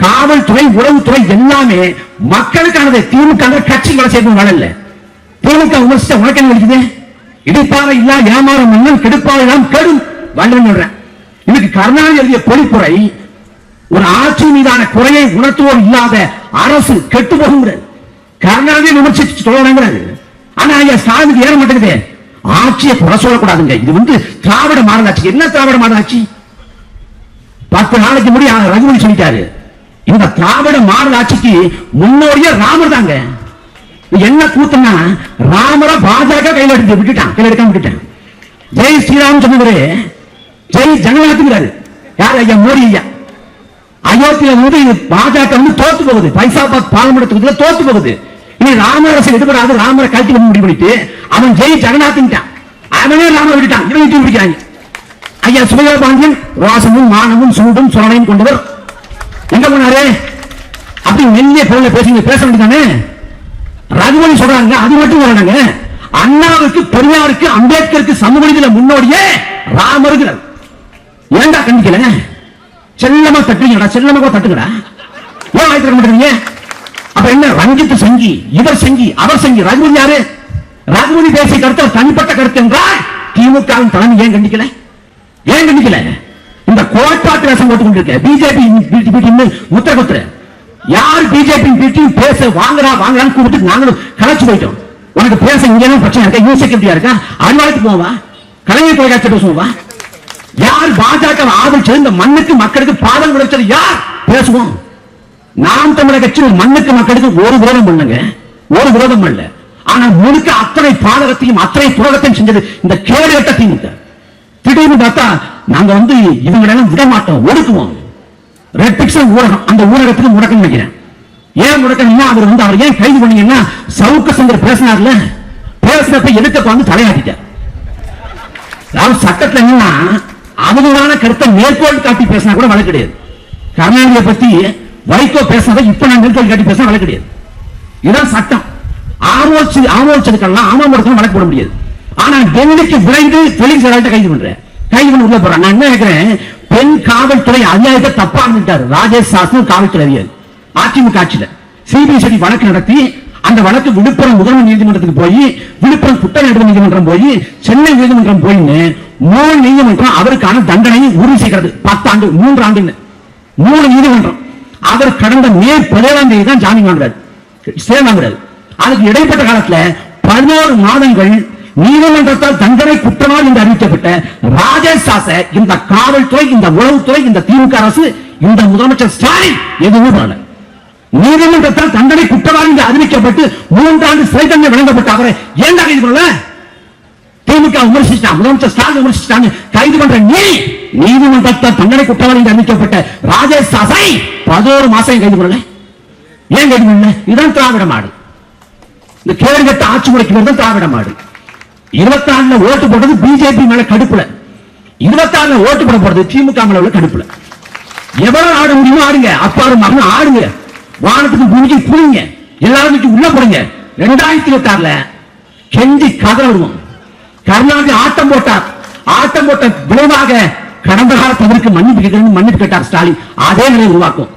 காவல்துறை, உளவுத்துறை எல்லாமே மக்களுக்கானது. திமுக கட்சி வேலை செய்யணும் வேலை இல்ல. திமுக விமர்சிச்ச உனக்கு என்ன இருக்குது? இடிப்பாறை இல்லா ஏமாற மன்னன் கெடுப்பாறை எல்லாம் கெடும் வல்லன். இன்னைக்கு கருணாநிதி எழுதிய பொழிப்புரை ஒரு ஆட்சி மீதான குறையை உணர்த்துவோர் இல்லாத அரசு கெட்டு போகுங்கிறது. கருணாநிதி விமர்சிச்சு சொல்றாங்கிறது. ஆனா ஸ்டாலினுக்கு ஏற மாட்டேங்குது. ஆட்சியை குறை சொல்லக்கூடாதுங்க. இது திராவிட மாடல் ஆட்சி. என்ன திராவிட மாடல் ஆட்சி? 10 நாளைக்கு முடி ரகுமணி சொல்லிட்டாரு. இந்த திராவிட மாடல் ஆட்சிக்கு முன்னோடியே ராமர் தாங்க. என்ன கூத்துனா ராமரை பாஜக கையில் எடுத்து விட்டுட்டான். ஜெய் ஸ்ரீராம் சொன்னவரு ஜெய் ஜெகநாத் யார்? ஐயா மோடி ஐயா. அயோத்தியில பாஜக தோத்து போகுது. பைசாபாத் பார்லிமெண்ட் தொகுதியில் தோத்து போகுது. இனி ராமரசு எடுபடாது. ராமரை கழட்டி முடிவு பண்ணிட்டு அவன் ஜெய் ஜெகநாத் அவனே ராமரை விட்டுட்டான். இவன் பிடிக்கிறாங்க. ஐயா சுபையா பாண்டியன் ரோசமும் மானமும் சூடும் சோழனையும் கொண்டவர் எங்க போனாரு? அப்படி மெல்லிய பொருளை பேச வேண்டியதானே? ரகுமணி சொல்றாங்க. அது மட்டும் வராங்க. அண்ணாவுக்கு, பெரியாருக்கு, அம்பேத்கருக்கு சமூகத்தில் முன்னோடியே ராமருங்கிறார். ஏண்டா கண்டிக்கல? செல்லமா தட்டுங்கடா, செல்லமா தட்டுங்கடா. ஏன் ஆயிட்டு மாட்டீங்க? அப்ப என்ன ரஞ்சித் சங்கி, இவர் சங்கி, அவர் சங்கி. ரகுமணி யாரு? ரகுமணி பேசிய கருத்து தனிப்பட்ட கருத்து என்றால் திமுகவின் தலைமை ஏன் கண்டிக்கல? இந்த கோட்பாட்டு ரசம் போட்டுக் கொண்டிருக்க பிஜேபி முத்திர குத்துற யார்? பிஜேபி பேச வாங்கலான்னு கூப்பிட்டு நாங்களும் கலைச்சு போயிட்டோம். உனக்கு பேச இங்கே பிரச்சனை இருக்கா? யூனிவர்சிட்டியா இருக்கா? அறிவாளத்துக்கு போவா? கலைஞர் தொலைக்காட்சி பேசுவோமா? யார் பாஜக ஆதரிச்சது? இந்த மண்ணுக்கு மக்களுக்கு பாதம் கிடைச்சது யார்? பேசுவோம். நாம் தமிழக கட்சி மண்ணுக்கு மக்களுக்கு ஒரு விரோதம் பண்ணுங்க, ஒரு விரோதம் பண்ணல. ஆனா முழுக்க அத்தனை பாதகத்தையும் அத்தனை துரோகத்தையும் செஞ்சது இந்த கேடுகட்ட திமுக. திடீர்னு பார்த்தா நாங்க இவங்களெல்லாம் விட மாட்டோம், ஒடுக்குவோம். ரெட் பிக்சல் ஊடகம், அந்த ஊடகத்துக்கு முடக்கம் நினைக்கிறேன். ஏன் முடக்கம்னா அவர் ஏன் கைது பண்ணீங்கன்னா சவுக்க சங்கர் பேசினார்ல, பேசினப்ப எடுக்க தலையாட்டிட்டார். சட்டத்துல என்னன்னா அவதூறான கருத்தை மேற்கோள் காட்டி பேசினா கூட வழக்கு கிடையாது. கருணாநிதியை பத்தி வைகோ பேசினதை இப்ப நான் மேற்கோள் காட்டி பேசினா வழக்கு கிடையாது. இதுதான் சட்டம். ஆமோதிச்சதுக்கெல்லாம் வழக்கு போட முடியாது. ஆனா டெல்லிக்கு விரைந்து போலீஸ் கைது பண்ண உள்ள போறான். நான் என்ன நினைக்கிறேன், பெண் காவல்துறை அதிகாரத்தை தப்பா இருந்துட்டாரு ராஜேஷ் சாஸ்திரம் காவல்துறை அதிகாரி. அதிமுக ஆட்சியில சிபிசிஐடி வழக்கு நடத்தி அந்த வழக்கு விழுப்புரம் முதன்மை நீதிமன்றத்துக்கு போய், விழுப்புரம் குற்ற நீதிமன்றம் போய், சென்னை நீதிமன்றம் போய் 3 நீதிமன்றம் அவருக்கான தண்டனையை உறுதி செய்கிறது. 10 ஆண்டு 3 ஆண்டு 3 நீதிமன்றம். அவர் கடந்த மே 17ஆம் தேதி தான் ஜாமீன் வாங்குறாரு. அதுக்கு இடைப்பட்ட காலத்துல 11 மாதங்கள் நீதிமன்றத்தால் தண்டனை குற்றவாளி என்று அறிவிக்கப்பட்ட ராஜேஷ் சாச இந்த காவல்துறை, இந்த உளவுத்துறை, இந்த திமுக அரசு, இந்த முதலமைச்சர் ஸ்டாலின் எதுவுமே பண்ணல. நீதிமன்றத்தால் தண்டனை குற்றவாளி என்று அறிவிக்கப்பட்டு 3 ஆண்டு சிறை தண்டனை வழங்கப்பட்ட அவரை ஏன் கைது பண்ணல? திமுக விமர்சிச்சான், முதலமைச்சர் ஸ்டாலின் விமர்சிச்சாங்க. கைது பண்ற நீதிமன்றத்தால் தண்டனை குற்றவாளி என்று அறிவிக்கப்பட்ட ராஜேஷ் சாசை 11 மாசம் கைது பண்ணல. ஏன் கைது பண்ணல? இதுதான் திராவிட மாடு. இந்த கேடுகட்ட ஆட்சி முறைக்கு தான் திராவிட மாடு. 26 ஓட்டு போட்டது பிஜேபி மேல கடுப்புல, 26 ஓட்டு போட போறது திமுக மேல உள்ள கடுப்புல. எவ்வளவு ஆட முடியுமோ ஆடுங்க, அப்பாரு மகன் ஆடுங்க, வானத்துக்கு பூமிக்கு புரிங்க, எல்லாரும் உள்ள போடுங்க. 2026 கெஞ்சி கதற விடுவோம். கருணாநிதி ஆட்டம் போட்ட விளைவாக கடந்த கால தவறுக்கு மன்னிப்பு கேட்டார் ஸ்டாலின். அதே நிலையை உருவாக்கும்.